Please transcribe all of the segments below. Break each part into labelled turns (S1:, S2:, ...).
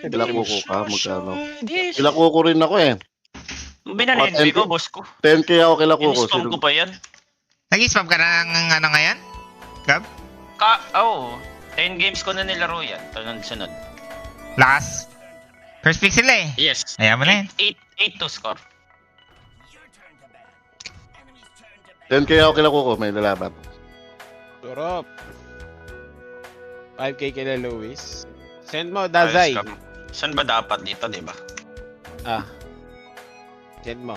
S1: Kila kuko ka, magkano? Kila kuko rin ako eh.
S2: Binanenvy ko, boss ko.
S1: 10k ako kila kuko.
S2: In-spam ko pa yan.
S3: Nag-spam ka na ng ano ngayon? Gab?
S2: Oo. 10 games ko na nilaro yan. Sunod.
S3: Lakas. First pick sila eh.
S2: Yes.
S3: Ayaw mo na yun.
S2: 8 to score.
S1: 10k ako kila kuko, may lalaban.
S4: Turop. 5k kila Luis. Send mo, Dazay.
S2: Saan ba dapat dito, di ba?
S4: Send mo.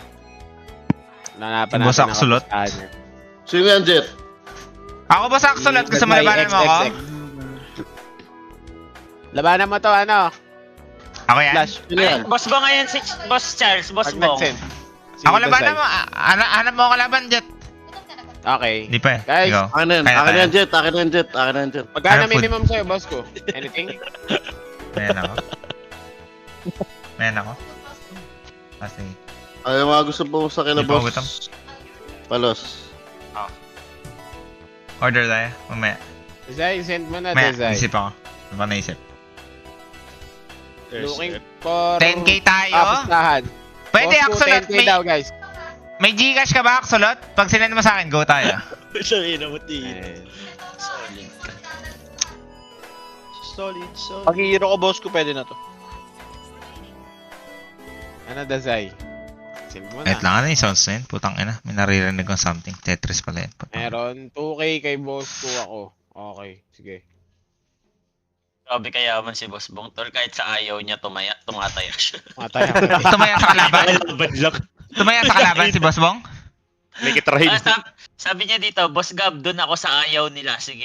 S4: Nanapan
S3: Boss
S4: natin
S3: Axolot.
S1: Sino yan, Jet?
S3: Ako ba sa Axolot? Gusto mo labanan mo ako?
S4: Labanan mo to, ano?
S3: Ako yan?
S4: Flash.
S1: Sino yan?
S2: Boss ba ngayon si Boss Charles? Boss
S4: Pag
S2: Bong?
S4: nag-send.
S3: Ako labanan mo. Hanap mo ako laban, Jet.
S4: Okay.
S3: Di pa eh.
S4: Guys,
S3: Ikaw.
S1: Akin na yan,
S3: Kaya
S1: akin na
S3: tayo.
S1: yan, Jet. Akin na yan, Jet. Akin na yan, Jet.
S4: Magkano
S3: Ano, food?
S4: minimum sa'yo, boss ko? Anything?
S3: Mayan ako. Mayan ako. Kasi,
S1: Ay, mga gusto po sa kila
S3: Di pa
S1: boss.
S3: gutom.
S1: Palos.
S3: order tayo. Mamaya.
S4: Dazay, send mo na,
S3: Mamaya.
S4: Dazay.
S3: Isip ako. Ano ba naisip?
S4: Looking for...
S3: 10k tayo?
S4: Kapustahan.
S3: Pwede,
S4: Boss ko,
S3: Axolot.
S4: 10K daw, guys.
S3: May Gcash ka ba, Axolot? Pag sinend mo sa akin, go tayo.
S2: Sabihin na mo,
S4: Eh,
S2: Solid.
S5: Pag hero ko, boss ko, pwede na to.
S4: Ano, Dazay? Send mo
S3: Wait
S4: na.
S3: lang, ano yung sounds na yun? Putang ina. May naririnig kong something. Tetris pala yun. Putang ina.
S4: Meron 2k kay boss ko ako. Okay, sige.
S2: Grabe kayaman si Boss Bong. Tol, kahit sa ayaw niya tumataya siya.
S4: Matay ako.
S3: Tumaya sa kalaban? Tumaya sa kalaban si Boss Bong?
S5: Make it right.
S2: Sabi niya dito, Boss Gab, doon ako sa ayaw nila. Sige.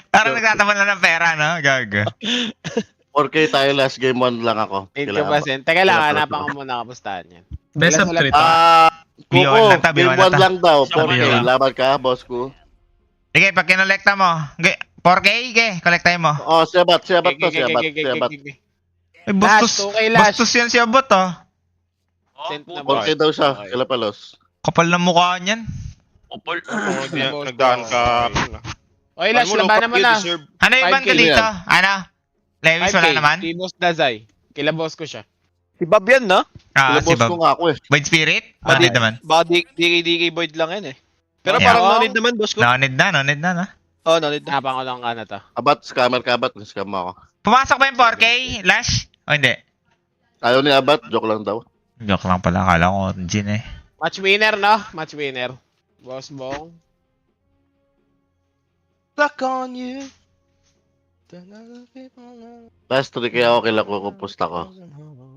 S3: Parang nagtataman lang ng pera, no? Gago.
S1: 4k tayo, last game 1 lang ako.
S4: Need
S1: Kila
S4: ko ba
S1: ako.
S4: send? Teka lang, hanapan ko muna kapustahan yan.
S6: Best of 3 to.
S3: B1
S1: Kuko,
S3: lang ta,
S1: game
S3: B1 lang
S1: 1
S3: ta.
S1: lang daw.
S2: Sa
S1: 4k,
S3: B1.
S1: laban ka, boss ko.
S3: Sige, pag kinolekta mo. 4K, kolektahin mo.
S1: Oh, siyabat to, siyabat.
S3: Ay, bastos.
S4: Last, 2K last.
S3: Bastos yan si Abot, oh.
S4: Send na
S2: Kupol.
S4: ba?
S1: 4k daw siya,
S4: Okay.
S1: kila Palos.
S3: Kapal ng mukha niyan.
S2: Kupol.
S5: Nagdaan ka.
S4: Okay, last, labanan mo na.
S3: Ano yung
S4: 5K
S3: banda dito? Ano? Lewis, wala
S4: 5K,
S3: naman?
S4: si Boss Dazay. Kila boss ko siya.
S5: Si Bob yan, no?
S3: Ah,
S1: Kila
S3: si
S1: boss ko
S3: Bob.
S1: nga ako eh.
S3: Void Spirit?
S5: Badi-
S3: No-need naman.
S5: Baka DK Void lang yan eh. Pero
S3: Yeah.
S5: parang
S4: Oo.
S5: no-need naman, boss ko.
S3: No-need na, no?
S5: Oh, no-need na.
S4: Hanapan ko lang ka na to.
S1: Abat, scammer ka, Abat. Scam mo ako.
S3: Pumasok ba yung 4K? Lash? O hindi?
S1: Ayaw ni Abat, joke lang daw.
S3: Joke lang pala. Akala ko, Jin eh.
S4: Match winner, no? Match winner. Boss Bong.
S5: Stuck on you.
S1: Last 3k ako, kila Kuko, pusta ko.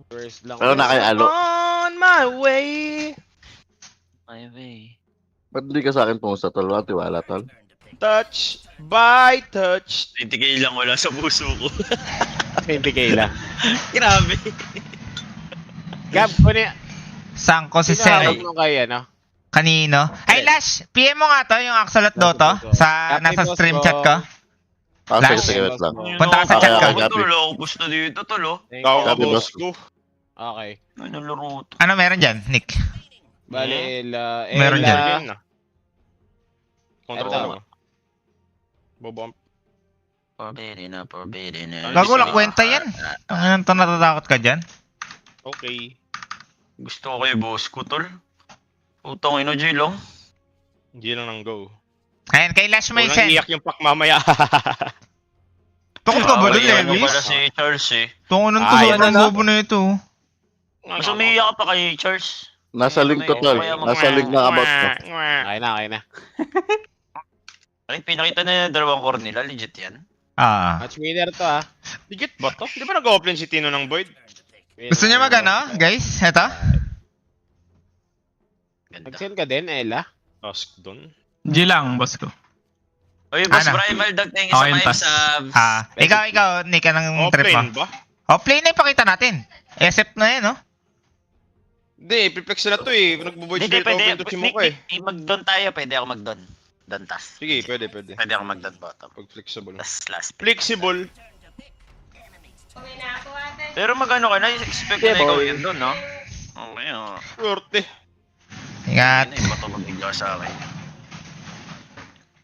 S4: First lang.
S1: Pero nakaialo.
S5: On my way.
S2: My way.
S1: Ba't hindi ka sa akin pumusta, tol? Walang tiwala, tol.
S5: Touch by touch.
S2: 20k lang wala sa puso ko.
S4: 20k lang.
S2: Grabe.
S4: Gab, kunin.
S3: Saan ko si
S4: Sinahawag
S3: Sel?
S4: mo kay ano?
S3: Kanino? Ay, Lash! PM mo nga to, yung Axolot Doto. Sa,
S4: Copy,
S3: nasa
S4: boss
S3: stream
S4: ko.
S3: chat ko.
S1: Sige,
S3: Lash.
S1: sige, wait lang.
S3: Punta ka sa chat
S1: ko.
S2: Tulo, gusto dito, tulo.
S4: Thank
S5: Tawag
S4: you.
S5: ka,
S1: Copy,
S5: boss
S1: boss.
S5: ko.
S4: Okay.
S2: Ay, nalaro to.
S3: Ano meron dyan, Nick?
S4: Bali, Ella.
S3: Meron
S4: Ella.
S3: dyan.
S5: Yan na. Control
S4: Ito.
S5: mo. Bobomb.
S2: Forbidden na.
S3: Gago lang kwenta yan. Ano to natatakot ka dyan?
S5: Okay.
S2: Gusto ko kay boss ko, tol. Utong ino, Jilong.
S5: Hindi lang ng go.
S3: Ayan, kay Lash may
S5: Walang
S3: send.
S5: iyak yung pack mamaya.
S3: Tukot ka ba doon,
S2: Ano
S3: Lewis?
S2: pala si Charles eh.
S3: Tungo nun to,
S4: Ay,
S3: sobrang
S4: ano na?
S3: bobo na ito.
S2: Mas umiiyak ka pa kay Charles.
S1: Nasa link to, tol. Nasa link na About ko.
S4: Okay na, okay na.
S2: Ay, pinakita na yung dalawang core nila. Legit yan.
S3: Ah.
S4: Match winner to, ha.
S5: Digit ba to? Di ba nag-open si Tino ng Void?
S3: Gusto niya magano, guys? Eto?
S2: Ganda.
S4: Mag-send ka din, Ella.
S5: Task doon.
S6: G lang, boss ko.
S2: Oy, boss
S3: Ano?
S2: Primal Dog, thank you sa
S6: Okay,
S2: 5
S6: tas.
S2: subs.
S3: Ikaw, Nick, anong trip mo?
S5: Open ba?
S3: Offlane na ipakita natin. SF na yan, no?
S5: Hindi, preflex na to eh. Nagbo-void
S2: Hindi,
S5: spirit
S2: pwede.
S5: open to si Mocha eh.
S2: Mag-don tayo. Pwede ako mag-don. Don tas.
S5: Sige, pwede.
S2: Pwede ako mag-don bottom.
S5: Pag flexible.
S2: Tas last pick.
S5: Flexible.
S2: Pero mag-ano ka na, expect na ikaw yun doon, no? Okay, oh.
S5: Swerte.
S3: Ingat.
S2: Ano yung bato magbigla sa akin?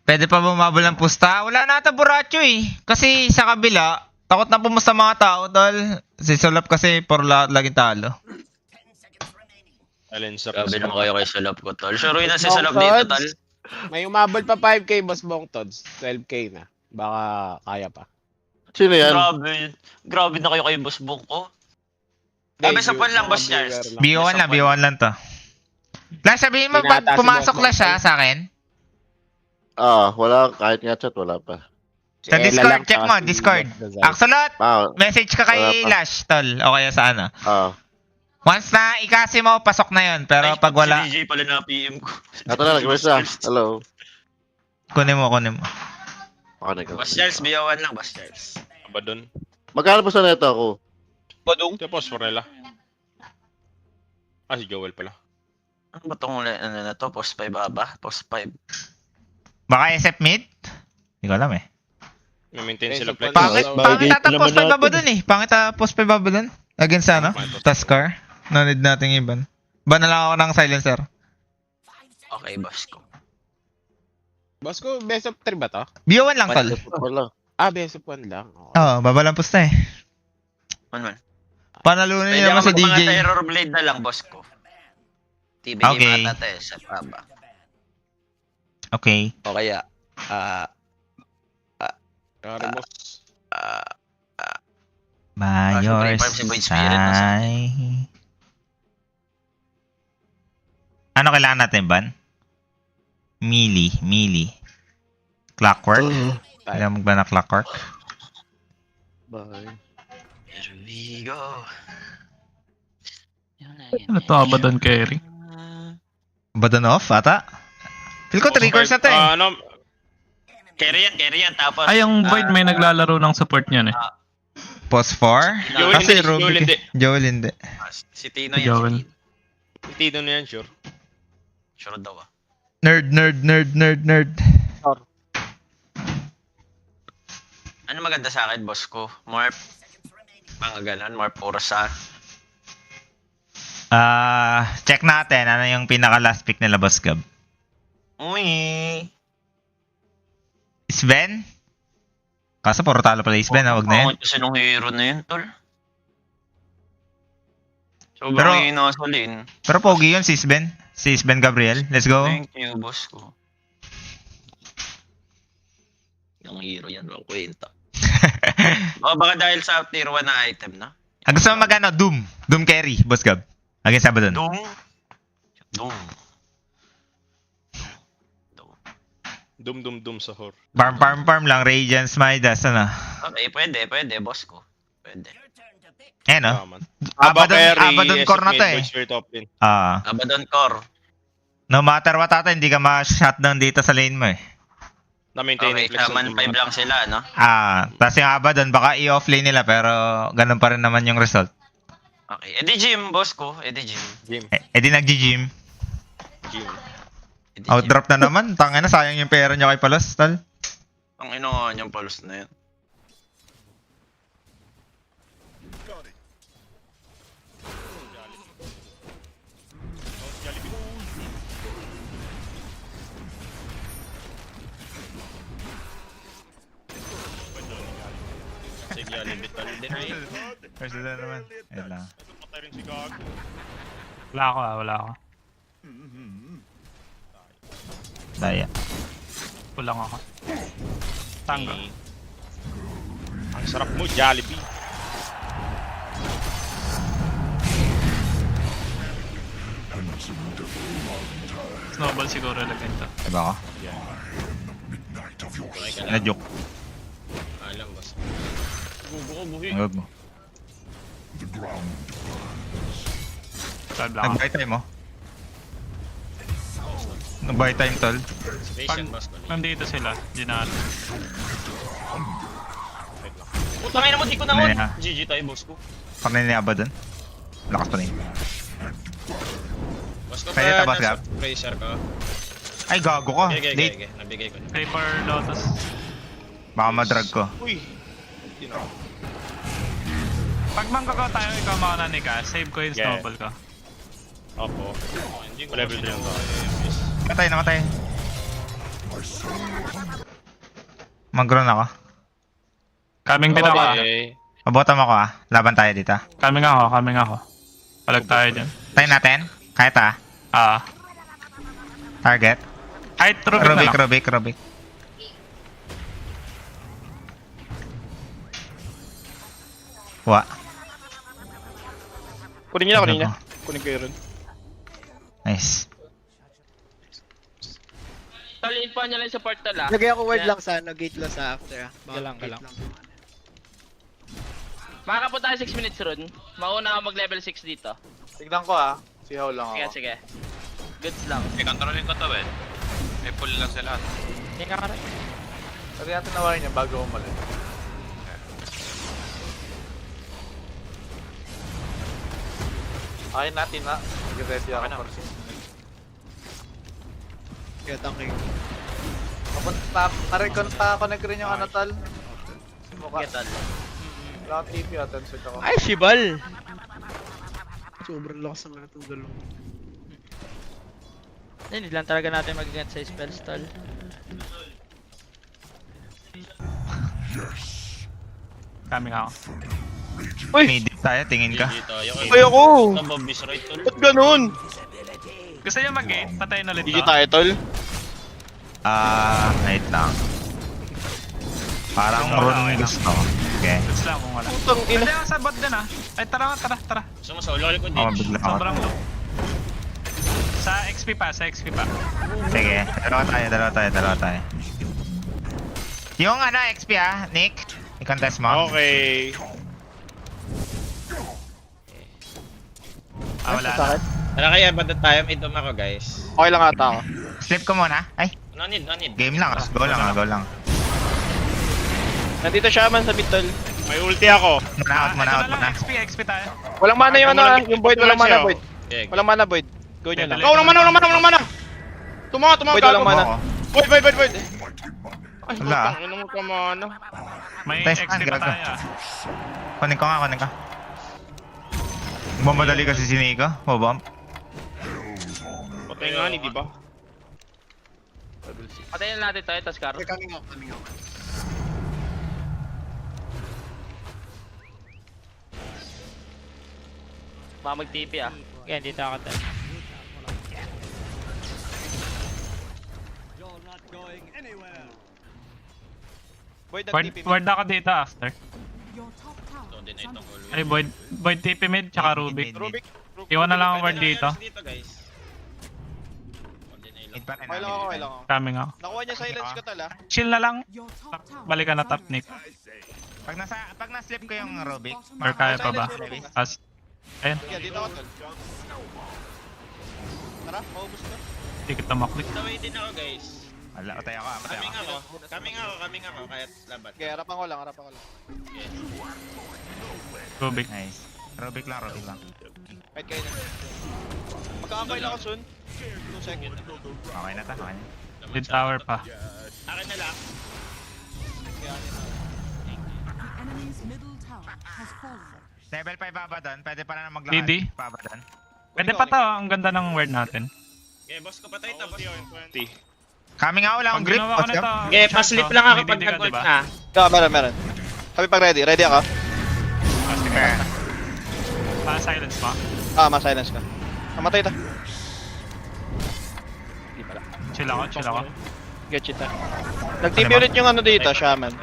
S3: Pwede pa bumabol ng pusta? Wala na ata Buracho eh. Kasi sa kabila, takot na pumusta mga tao, tol. Si Sulap kasi for laging talo.
S5: Alin sa
S2: Grabe naman kayo kay Sulap ko, tol. Suruin na si Sulap dito, tol.
S4: May umabol pa 5K, Boss Bong Tods. 12K na. Baka kaya pa.
S1: Sino yan?
S2: Grabe na kayo kay Boss Bong ko.
S4: Hindi,
S2: Sabi sa phone lang,
S4: mga
S2: Boss
S4: viewer
S2: Charles.
S4: lang.
S3: B1 lang, B1 lang to. Lash, sabihin mo,
S4: Tinata si
S3: pumasok
S4: Boss
S3: na siya
S4: Bong.
S3: sa akin?
S1: Wala. Kahit nga chat, wala pa.
S4: Si
S3: Sa
S4: Ella
S3: Discord,
S4: lang,
S3: check
S4: tsaka
S3: mo,
S4: si
S3: Discord.
S4: Boss Dazay.
S3: Axolot, message ka kay
S1: Wala pa.
S3: Lash, tol. O kaya sa ano. Once na ikasi mo, pasok na yun. Pero pag wala,
S2: Si DJ pala na PM ko.
S1: Ito na, nag-message. Hello.
S3: kunin mo.
S1: Okay,
S2: Boss Charles, biyawan lang, Boss Charles.
S5: Ba doon?
S1: Magkano pa sa neto ako?
S5: Tapos Fornella. Si Joel pala.
S2: Ano ba itong ano na to? Post 5 ba? Post 5.
S3: baka SF mid? Hindi ko alam eh.
S5: May maintain
S4: Eh,
S5: sila
S4: si
S5: play.
S4: Pang-
S3: Pangit
S1: Bagay
S3: ata
S1: naman
S3: post 5 ba
S1: natin.
S3: dun eh. Pangit post 5 ba dun? Against ano? Taskar. No need nating iban. Ban na lang ako ng silencer.
S2: Okay, boss ko.
S4: Boss ko, best of 3 ba to?
S3: B1 lang, tol.
S1: Wala.
S4: Best of 1 lang. Okay.
S3: Oo, babalampos na eh.
S2: Man.
S3: Panalunan
S2: Pwede
S3: niya naman
S2: ako
S3: sa DJ.
S2: mga terror blade na lang, boss ko. TBK
S3: Okay.
S2: mata tayo sa paba.
S3: Okay.
S2: O kaya,
S4: Sorry, boss.
S3: By your
S2: Siyempre, si Void Spirit, nasa-
S3: side. Ano kailangan natin, Ban? Melee. Clockwork. Kailangan mo ba na clockwork?
S1: Bye.
S2: here we go.
S6: Ano to, Abaddon carry?
S3: Abaddon off, ata? Feel ko 3 course na to eh.
S2: Carry yan. Tapos,
S6: Ay, yung Void may naglalaro ng support niyan eh.
S3: Post 4?
S5: Joel
S3: Kasi
S5: hindi, Joel
S3: Rubik.
S5: hindi.
S3: Joel hindi.
S2: si Tino
S6: Si
S2: yan.
S6: Joel.
S2: Si Tino.
S5: Tino na yan, sure.
S2: Sure daw ah.
S3: Nerd.
S2: Ano maganda sa akin, boss ko? More, mga ganon, more puro sa...
S3: Check natin ano yung pinaka last pick nila, Boss Gab.
S2: Uy!
S3: Sven? Kaso puro talo pala Sven, wag na yan.
S2: Pangit kasi nung hero na yun, tol.
S3: Pero-
S2: Sobrang hinasalin.
S3: Pero pogi yun si Sven. Si Sven Gabriel. Let's go.
S2: Thank you, boss ko. Yung hero yan, walang kwenta. Baka dahil sa tier 1 na item na.
S3: Gusto mo magano? Doom. Doom carry, Boss Gab. Against Abaddon.
S2: Doom.
S5: Dum sa hor.
S3: Farm lang. Radiance, Midas, ano.
S2: Okay, pwede, boss ko. Pwede.
S3: Eh, no?
S5: Naman.
S3: Abaddon core na to eh.
S2: Abaddon core.
S3: No matter what ata, hindi ka ma-shutdown dito sa lane mo eh.
S5: Na-maintain
S2: Okay,
S5: yung flex
S2: shaman 5 lang sila, no?
S3: Tapos yung Abaddon, baka i-off lane nila, pero ganun pa rin naman yung result.
S2: Okay, edi gym, boss ko. Edi gym.
S5: Game.
S3: Di nag-gym.
S5: Game.
S2: Edi
S3: Outdrop na naman. Tangina na, sayang yung pera nyo kay Palos, tal.
S2: Ang ino niyang palos na yan.
S5: Sige, Jollibee tol.
S3: First na naman. Ayun lang.
S5: Patay rin si Gag.
S6: Wala ako.
S3: Daya.
S6: Kulang ako. Tangga.
S5: Ang sarap mo, Jollibee.
S6: Snowball siguro lagyan to.
S3: Diba ako? Na-joke.
S2: Alam, boss.
S3: Huwag mo.
S6: Sab lang ako.
S3: Nag-buy time mo. Nag-buy time, tol.
S2: Space yan, boss ko.
S6: Nandito sila. Di na
S2: Putangin na mo, di ko na on.
S3: Naya.
S2: GG tayo, boss ko.
S3: Panin ni Abaddon. Lakas pa rin.
S2: Boss ko
S3: Pwede
S2: pa,
S3: tabas, Gab?
S2: nasa Tracer ka.
S3: Ay, gago ka.
S2: Okay.
S3: Late.
S2: Nabigay ko na.
S6: Paper Lotus.
S3: Baka madrag ko.
S5: Uy! Hindi na.
S6: Pag manggagaw tayo, ikaw mauna ni Ka. Save ko yung
S5: Yeah.
S6: snowball ko.
S5: Opo.
S2: Hindi ko
S5: Level 3 lang tayo.
S3: Namatay. Mag-run ako.
S6: Coming din ako.
S5: Okay.
S3: Mabottom ako ah. Laban tayo dito.
S6: Coming ako. Palag tayo dyan.
S3: Tayo natin. Kahit ah. Target.
S6: Kahit Rubik na lang.
S3: Rubik. Wa.
S5: Kunin niya. Kunin ko yun.
S3: Nice.
S2: Taliin pa niya lang sa portal ah.
S7: Lagay ako word lang sa gate lang sa after ah.
S4: Galang.
S2: Makakapunta tayo 6 minutes ron. Mauna ako mag-level 6 dito.
S8: Tignan ko ah. Sihaw lang ako.
S2: Sige. Goods lang.
S5: Kontrolin ko to, eh. May pull lang sa lahat.
S2: Hindi ka rin.
S8: Pwede natin nawarin niya bago umalis. Ayaw natin na. Mag-ready ako for 6 minutes.
S7: Kaya tanking.
S8: Pa-connect rin yung Anatal. Si Mukha.
S2: Getal.
S8: Wala akong TP attention ako.
S4: Ay, Shibal!
S7: Sobrang lakas ng atong dalawa.
S9: Hindi lang talaga natin mag-get sa spell stall.
S6: Coming ako.
S3: Mid tayo, tingin ka.
S5: Ayoko!
S2: Nababis right tol.
S5: Ba't ganun?
S6: Gusto niyo mag-gate? Patayin ulit
S5: Hindi
S6: to.
S5: tayo, tol.
S3: Wait lang. Parang run gusto ko. Okay.
S6: Goods lang kung wala.
S5: Putang ina.
S6: Pwede ako sa bot din ah. Ay tara.
S2: Gusto mo sa ulo ko
S3: Oh,
S2: din.
S3: bigla ako.
S6: Sobrang low. Sa XP pa.
S3: Sige, dalawa tayo. Yung ano, XP ah, Nick. I-contest mo.
S5: Okay.
S6: Wala na.
S2: Tara kaya banda tayo. May dom ako guys.
S5: Okay lang ata ako.
S3: Slip ko muna. Ay,
S2: No need.
S3: game lang. Go lang.
S5: Nandito siya man sa mid, tol. May ulti ako.
S3: Muna out.
S6: XP tayo.
S5: Walang mana yung ano, yung Void. Walang mana, Void. Walang mana, Void. Go nyo lang. Walang mana. Tumawa, Void, walang mana. Void. Ay,
S3: Wala.
S5: putang ina mo ka mana.
S6: May
S3: Test
S6: XP pa
S3: gago.
S6: tayo ah.
S3: Kunin ka. Bumadali kasi si Nico. Bobomb.
S5: Patay nga ni, di ba?
S2: Patayin natin tayo, tas Karo.
S7: Coming ako.
S2: Baka mag-TP ah.
S9: Kaya dito ako tayo.
S5: Void,
S6: Ward ako dito after.
S2: So, din na itong ulo.
S6: Ay, Void TP mid, tsaka Rubik.
S5: Rubik.
S6: Iwan na lang ang ward dito.
S2: Dito guys.
S3: Mid pa rin.
S5: Okay lang ako.
S6: Coming ako.
S5: Nakuha niya silence ko, tol, ah.
S6: Chill na lang. Balikan na top Nick.
S3: Pag na-slip ko yung Rubik.
S6: Or kaya pa ba? As, ayun,
S5: Sige, dito ako, tol. Tara, maubos ko.
S6: hindi kita maklik.
S2: Taway din ako guys.
S3: Wala, tayo ako.
S2: Coming ako. Kahit laban.
S5: Okay, harapan ko lang.
S6: Rubik.
S3: Nice. Rubik lang.
S5: Kahit kayo na. Magkakakain ako soon. 2 seconds.
S3: Okay na ta.
S6: Mid tower pa.
S2: Akin na lang.
S3: Level 5 baba doon. Pwede pa na maglakad.
S6: DD?
S3: Baba doon.
S6: Pwede pa to, ang ganda ng word natin.
S2: Okay, boss ko patay tapos.
S3: Coming ako lang.
S6: Pag
S3: Grip.
S6: ginawa ko
S3: What's
S6: nito,
S3: up?
S2: Okay,
S6: chance
S2: paslip
S6: to.
S2: lang ako
S6: May
S2: pag
S6: DD ka,
S2: nag-ult
S6: diba?
S2: na.
S5: Meron. Kami pag ready. Ready ako.
S3: Okay.
S6: Pa-silence mo.
S5: Ma-silence ka. Namatay ta.
S6: Chill ako.
S5: Get you ta. Nag-TP ulit yung ano dito, Shaman.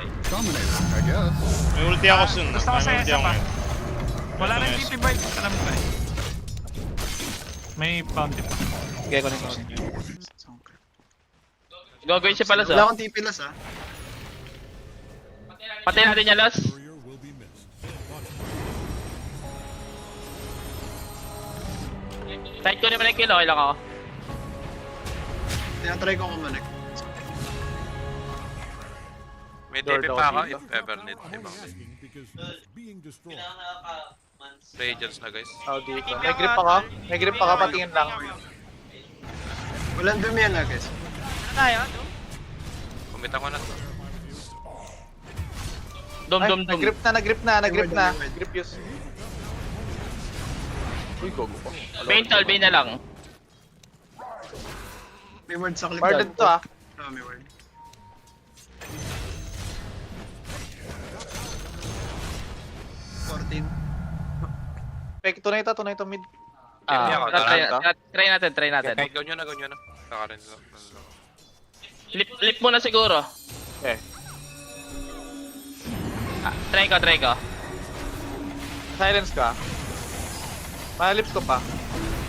S5: May ulti ako soon.
S6: Gusto ko sa isa pa. Wala nang TP Void. Alam ko eh. May bounty pa.
S5: Okay, kunin ko.
S2: Gagawin siya pala
S7: Wala
S2: sa.
S7: akong TP las ah.
S2: Patayin natin niya last. Tight ko naman yung kill, okay lang ako.
S7: Tinatry ko kumanek.
S5: May TP pa ako if ever need. Diba? Radiance na guys.
S8: Oh, dito. May grip ako. Patingin lang.
S7: Walang dumi yan guys.
S5: Kumita ko na to.
S2: Dom.
S8: Nag-grip na. Grip use. Uy, gogo pa.
S2: Bane na lang.
S7: May word sa clip.
S8: Guarded to ah.
S7: Kami word.
S8: Fake, tunay ito mid.
S2: Try natin.
S5: Go nyo na. Kakarin lang.
S2: Lip muna siguro.
S8: Okay.
S2: Try ko.
S8: Silence ka. Malip ko pa.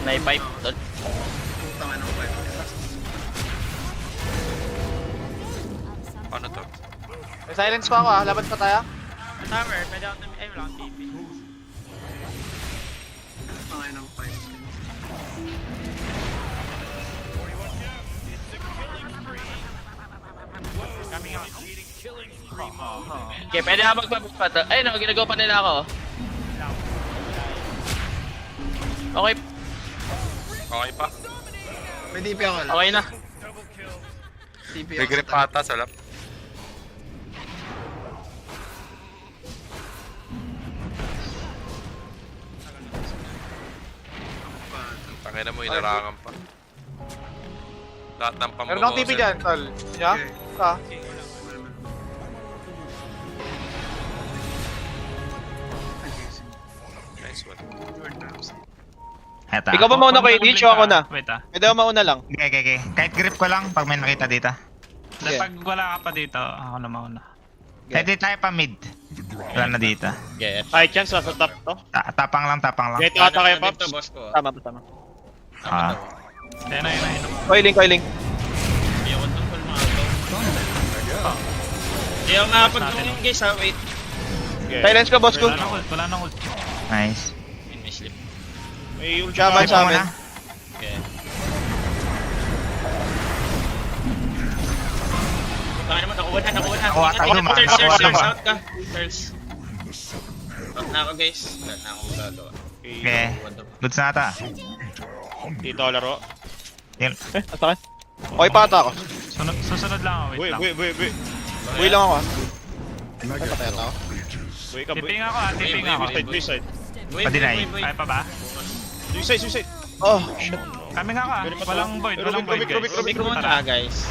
S2: Nai-pipe.
S7: Tama ng 5.
S5: Ano to?
S8: May silence pa ako laban pa tayo.
S9: Tower, pwede ako ay wala akong TP.
S7: Tama ng 5.
S6: Coming out.
S2: Okay, pwede ako magpapush pa to. Ay no, ginagawa pa nila ako. Okay,
S5: Okay pa.
S7: May DP ako lang.
S2: okay na.
S7: DP
S5: May
S7: ako
S5: grip
S7: sa
S5: ata sa lap. Tangina mo, inarangan pa. Lahat ng
S8: Meron akong TP dyan, tol. Yeah? Ka?
S5: Nice one.
S3: Eto.
S4: Ikaw ba mauna ko i-reach o ako na?
S6: Wait
S4: Pwede ako mauna lang.
S3: Okay. Kahit grip ko lang pag may nakita dito.
S4: Sige.
S6: Pag wala ka pa dito, ako na mauna.
S3: Pwede tayo pa mid. Wala na dito.
S2: Yes.
S4: Ay, chance sa top to.
S3: Tapang lang.
S4: Get ata kayo,
S2: Dito,
S4: Pops.
S2: boss ko.
S4: Tama.
S3: Ah.
S6: Ayun na.
S4: Coiling.
S2: Ayoko tong full mga to. Hindi ako makapag-zoom guys ha, wait.
S4: Silence ka, boss ko.
S6: Wala nang ult.
S3: Nice.
S2: May slip.
S4: May ultraman
S3: Grip
S4: sa
S3: mo
S4: amin.
S3: muna.
S2: Okay. Baka naman, nakuha na.
S3: Nakuha tayo,
S2: Turns,
S3: ma.
S2: out ka. Turns. Out na ako guys. Wala na akong magagawa.
S3: Okay. Goods na ata.
S4: Dito ako laro.
S3: Yun.
S4: Atakan. Okay pa ata ako.
S6: Susunod lang ako, wait lang.
S4: Buhay lang ako. Patay ata ako.
S6: Tipping ako.
S3: Pa-deny.
S6: Kaya pa ba?
S4: Suicide. Oh, shit.
S6: Kami nga ka. Walang void guys.
S2: Rubik muna guys.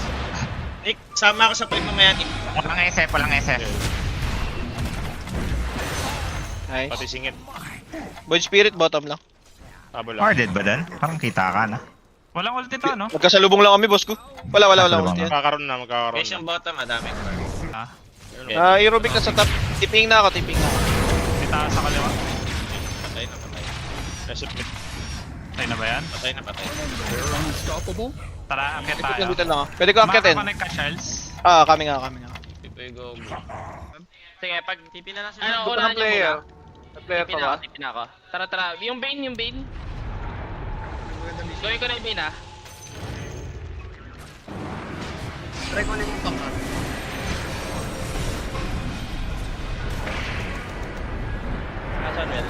S2: Nick, sama ako sa point mamaya Nick.
S3: Walang SF.
S4: Nice.
S1: Pati singit.
S4: Void Spirit, bottom lang.
S1: Tabo lang.
S3: Or dead ba dun? Parang kita ka na.
S6: Walang ult ito, no?
S4: Magkasalubong lang kami, boss ko. Wala.
S3: Magkasalubong
S4: Ulti yan.
S1: Magkakaroon
S2: Guys,
S1: na.
S2: yung bottom madami ko.
S6: Ah,
S4: I-Rubik na sa top. Tipping na ako.
S6: kita sa kaliwa.
S2: Patay.
S6: Patay na ba yan?
S2: Patay na.
S6: Tara, akit tayo.
S4: Dito lang ako. Pwede ko akitin.
S6: Makakonect ka, Shells.
S4: Kami nga.
S2: Tipo yung go.
S9: Sige, pag TP na lang sila.
S2: Ano,
S8: Ito
S2: unahan
S8: ng
S2: niyo
S8: player.
S2: muna.
S8: May player pa ba?
S2: TP na ako. Tara. Yung Bane. Gawin ko na yung Bane ah.
S7: Try ko ulit yung pangka.
S2: Nasaan well?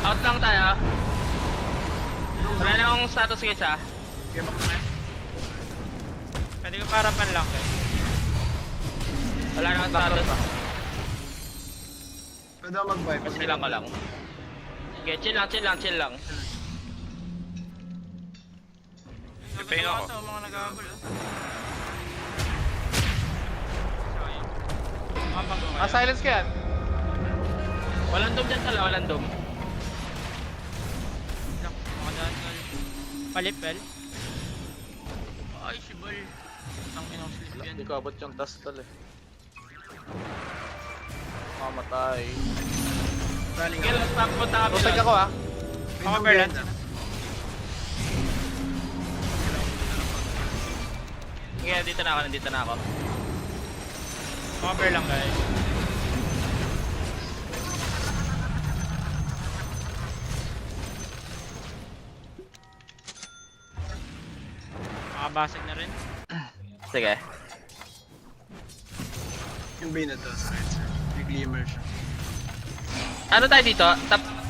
S2: Out lang tayo. Wala na akong status guys ah.
S7: Game up na.
S9: Pwede ko parapan lang eh.
S2: Wala na akong status.
S7: Pwede ako mag-vibe.
S2: Kasi lang ko lang. Okay, chill lang.
S5: Tipping ako.
S9: Mga nagagol.
S8: Silence ka yan.
S2: Walang dom dyan tala, walang dom.
S9: Palipel.
S2: Ay, si Bal. Ang inang slip yan.
S8: Hindi ko abot yung task tol eh. Mamatay.
S7: Running
S2: Sige, last pack punta kami
S8: Lusag
S2: lang.
S8: ako ah.
S9: Ako Berland.
S2: Sige, nandito na ako.
S9: Mga bear lang guys. Makabasag na rin.
S2: Sige.
S7: Yung Bane na to sa right sir. May glimmer siya.
S2: Ano tayo dito?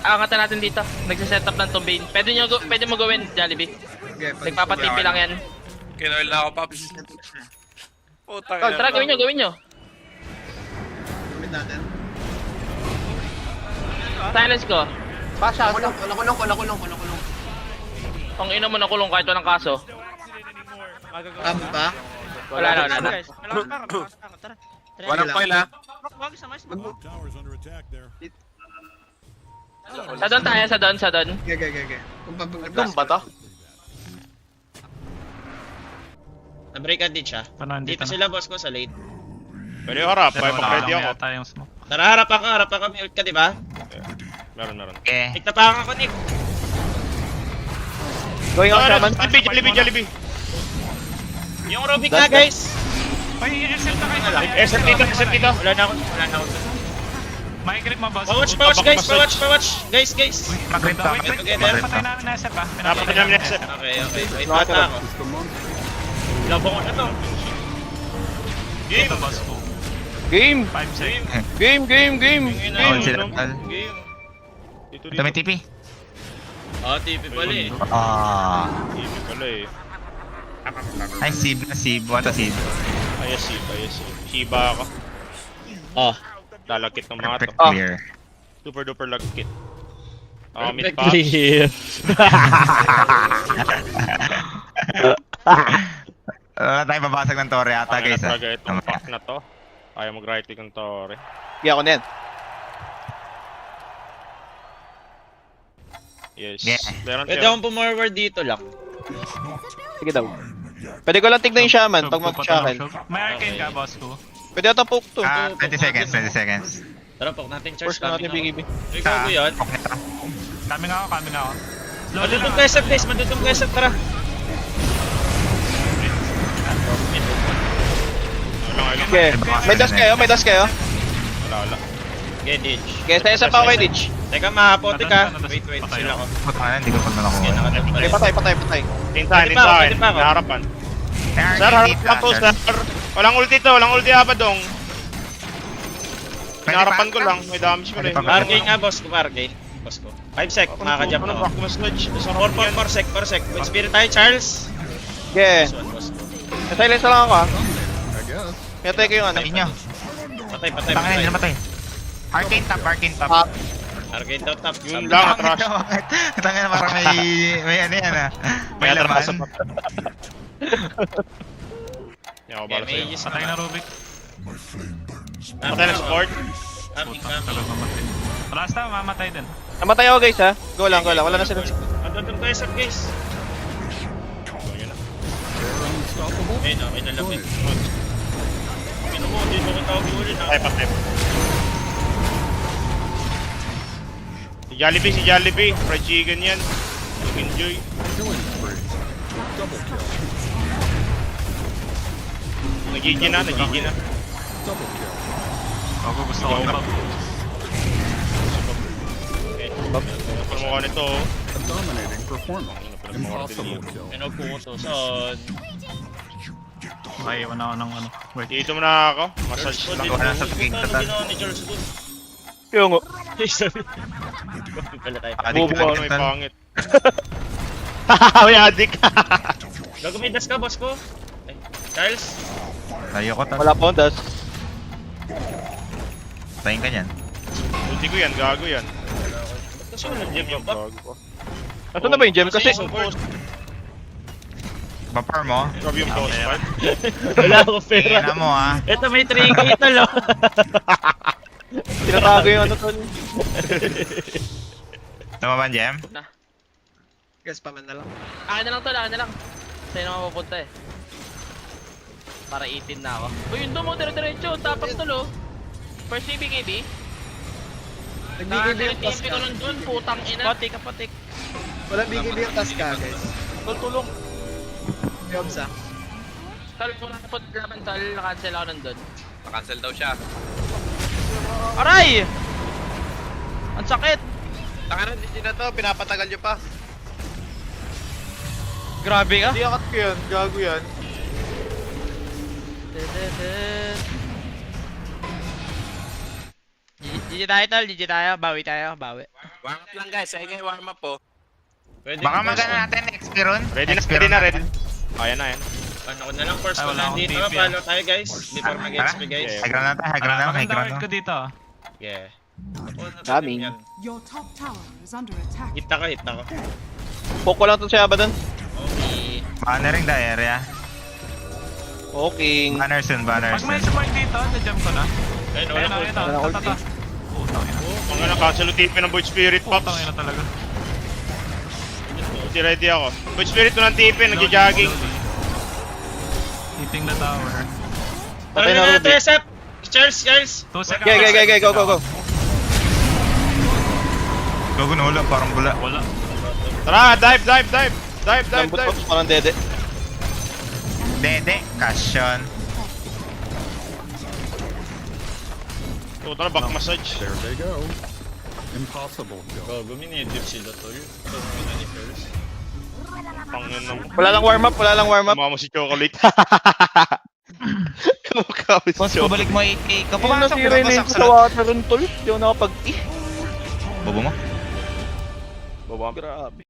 S2: Angatan natin dito. Nagsiset up ng Tombane. Pwede mo gawin, Jollibee.
S7: Okay,
S2: Nagpapatipi lang yan.
S5: Kinoil na ako, Pops. Putang
S2: Oh, tara, gawin nyo.
S7: Gamit natin.
S2: Silence ko.
S8: Pasha.
S7: Kulong.
S2: Ang ina mo nakulong kahit walang kaso.
S7: Pa?
S2: Wala na, wala na.
S9: Guys, malakas pa, malakas pa. Tara.
S7: Walang coil ha.
S9: Wag sa mais.
S2: Sa doon tayo, sa doon.
S7: Okay. Kung
S8: Doon ba to?
S10: Na-break ang ditch ah.
S6: Paano
S10: Dito sila boss ko sa late.
S5: Pwede yung harap, ay mag-ready ako.
S6: Yata yung smoke.
S10: Tara, harap ako. May ult ka, di ba?
S5: Meron.
S3: Okay.
S10: Nick, tapakan ako, Nick.
S4: Going out shaman.
S5: Jollibee.
S10: Yung Rubik nga, guys.
S6: May SL na kayo.
S5: SM dito.
S10: Wala na ako.
S6: May grip mo, boss.
S10: Pa-watch, guys. Guys.
S3: Mag-grip ka.
S6: Wait.
S10: Together.
S6: Patay namin na SF ah.
S5: Napatay namin next set.
S10: Okay. Wait, bata ako. Labo ko na to.
S6: Ito, boss ko.
S4: Game!
S6: 5 seconds.
S4: Game!
S3: All sila. Tal.
S10: Game.
S3: Ito may TP.
S10: Oh, TP pala eh.
S3: Ah.
S5: Hindi pala eh.
S3: Ay, Sib. Wata Sib.
S5: Ayos. Shiba ako.
S10: Oh.
S5: Lalagkit ng mga to.
S3: Perfect clear.
S5: Super duper lagkit. Mid
S10: Perfect
S5: pa.
S10: clear.
S3: Wala tayo babasag ng Torre ata, guys.
S5: Talaga itong pack na to. Ayaw mag-right click ng Torre.
S4: Hindi ako na yan.
S5: Yes.
S3: Yeah.
S5: Meron
S10: Pwede
S5: siya.
S10: akong pumorward dito lang.
S4: Sige daw. Pwede ko lang tignan yung shaman pag mag-shaman.
S6: May arcane ka, boss ko.
S4: Pwede ata poke to.
S3: 20 seconds.
S10: Tara, pok natin charge.
S4: Force na natin BKB.
S10: Ikaw ko yun.
S6: Kami nga ako. Slow
S10: Madutong ka SF, guys. Tara.
S4: Okay. May dash kayo?
S5: Wala.
S10: Okay, ditch.
S4: Okay, sa isa pa ako kay Ditch.
S10: Teka, mahapote ka.
S6: Patay
S10: Wait,
S6: ako.
S10: sila ko.
S3: Puta na, hindi ko pa nakuha.
S10: Okay, nakatap pa
S4: Okay,
S10: rin.
S4: patay.
S5: Tinsahin.
S10: Pwede pa ako.
S5: Naharapan. Sir, harapan po, sir. Walang ulti to. Walang ulti apa dong. Naharapan ko lang. May damage pa rin.
S10: Arcane nga, boss ko. Arcane. Boss ko. 5 sec, makaka-jump
S5: Ano
S10: ako.
S5: ba? Kumasledge.
S10: 4 sec. With spirit tayo, Charles.
S4: Okay.
S10: This one, boss ko.
S4: Silence lang ako Pinatay ko yung ano.
S3: Tayo nyo.
S10: Patay.
S3: Tangin na, hindi namatay. Arcane top.
S10: Arcane top.
S5: Yun lang, atras.
S3: Tangin na, parang may ano yan ah. May laman.
S5: Yan ako
S10: Okay,
S5: bala
S10: may
S5: sa'yo.
S10: aegis
S6: Patay na Rubik.
S5: Patay na support.
S10: Coming.
S6: Talagang mamatay. Last time, mamatay din.
S4: Namatay ako guys ha. Go lang. Wala na sila.
S10: Andun tayo sa guys. Okay na lapit. Pinumo, dito ko tawag yung ulit.
S5: Patay. Si Jollibee. Fried chicken yan. Enjoy. Nagigi na.
S6: Ako gusto ko pa.
S5: Pagmukha nito.
S10: Pinupo ko to. Son.
S6: Ayaw na ako ng ano. Wait.
S5: Dito mo na ako. Massage
S10: Charles
S5: lang.
S10: ko
S3: Wala sa tingin
S10: Ano
S3: ka, Tal.
S10: ginawa ni Charles ko?
S4: Yung
S10: Pala tayo.
S3: Adik
S5: Bubo
S3: ka,
S5: ka may
S3: Tal.
S5: pangit. May adik.
S10: Gago may dash ka, boss ko. Ay, Charles.
S3: Tayo ko, Tal.
S4: wala po dash.
S3: Tayin ka niyan.
S5: Ulti ko yan. Gago yan.
S10: Ba't kasi walang gem yung pop?
S5: Gago.
S4: Ito na ba yung gem? Kasi
S10: support.
S3: Bapar mo.
S5: Grabe yung boss fight.
S10: Wala ako
S3: Tingin
S10: pera.
S3: na mo ah.
S10: Ito may 3K talo.
S4: tinatago yung ano tol.
S3: Tama ba, Jem?
S7: Guys, paman na lang.
S2: Akin na lang. Sa'yo na mapupunta eh. Para 18 na ako. Uy, yun doon mo, dire-diretso. Tapos tulo. First BKB.
S7: Nag-BKB yung task
S2: TP
S7: ka.
S2: ko nun dun, putang ina. Patik.
S7: Wala BKB yung task ka, guys.
S2: Tulong.
S7: May obsa.
S2: Tal, kung nakapot laban tal, nakancel ako nandun.
S8: Nakancel daw siya.
S2: Aray! Ang sakit!
S8: Tangan hindi na to, pinapatagal nyo pa.
S2: Grabe ka.
S8: Hindi akat ko yan, gago yan.
S2: GG tayo tol, GG tayo. Bawi.
S8: Warm up lang guys, ay kayo warm up po.
S10: Pwede
S3: Baka
S10: ko, boss,
S3: magana natin, Experon.
S5: Ready na. Ayan na.
S10: Ano ko na lang, first
S6: Ay,
S10: ko
S6: wala
S10: na
S6: akong
S10: dito.
S6: TP,
S10: Follow tayo guys. Before mag-XP guys.
S5: Yeah.
S3: High ground na tayo.
S6: Maganda word ko dito.
S10: Yeah.
S4: Coming.
S11: Your top tower is under attack.
S10: Hit ako.
S4: Poke ko lang to siya ba dun?
S10: Okay.
S3: Monitoring the area.
S5: Okay.
S3: Banners yun,
S6: Pag
S3: banners
S6: may
S3: yun.
S6: support dito, na-jump ko na.
S10: Ayun,
S6: Ayun
S10: wala
S6: na,
S10: ko.
S6: ayun na. Putang ina.
S10: Mga na-cancel yung TP ng Void Spirit,
S6: Putang
S10: Pops.
S6: ina talaga.
S5: Ready ako. Void Spirit to ng TP, nagja-jogging.
S6: Hitting the tower.
S5: Patay
S10: Tara
S5: na
S10: na,
S5: Ruby.
S10: Tresep! Cheers, guys!
S6: 2 seconds.
S5: Okay, go.
S3: Gago na wala, parang bula.
S6: Wala.
S5: Tara, dive.
S4: Lambot ko, parang dede.
S3: Dede, caution.
S5: Ito na, back massage.
S10: Gago, minidip sila tol. Ito ang minanifers.
S5: Pangin naman.
S4: Wala lang warm up.
S5: Mama mo si Chocolate. Kamukha mo si
S3: Boss,
S5: Chocolate.
S3: pabalik mo 8K ka.
S5: Ano
S3: Pumasok,
S5: si Rene
S3: pumasok
S5: ko
S3: sa
S5: sa
S3: lot.
S5: water ron, tol? Di ako nakapag-i.
S3: Bobo mo?
S5: Baba, grabe.